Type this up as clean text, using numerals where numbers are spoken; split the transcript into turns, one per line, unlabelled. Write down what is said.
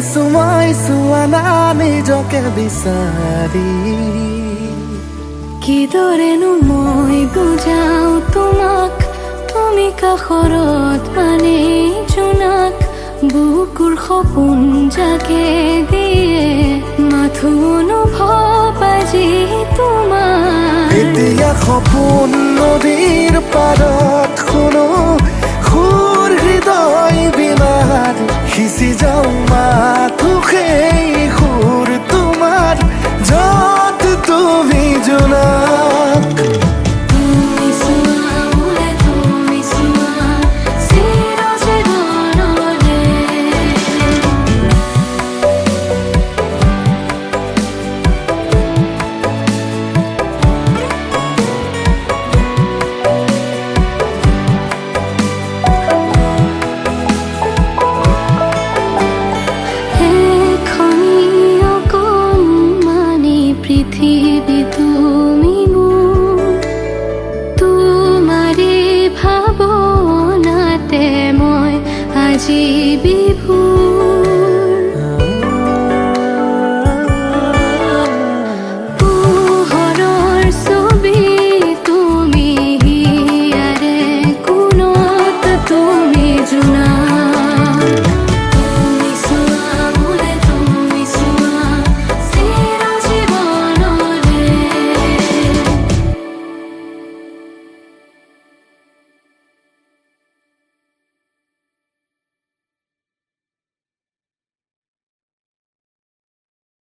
আছো মই চোৱা না নিজকে বিচাৰি
কিদৰেনো মই বুজাও তোমাক তুমি কাষৰত মানে জোনাক বুকুৰ সপোন জাগে দিয়ে মাথো অনুভৱ আজি তোমাৰ
এতিয়া সপোন নদীৰ পাৰত শুনো সুৰ হৃদয় বিনাৰ সিঁচি যাওঁ মাথো সেই সুৰ তোমাৰ য'ত তুমি জোনাক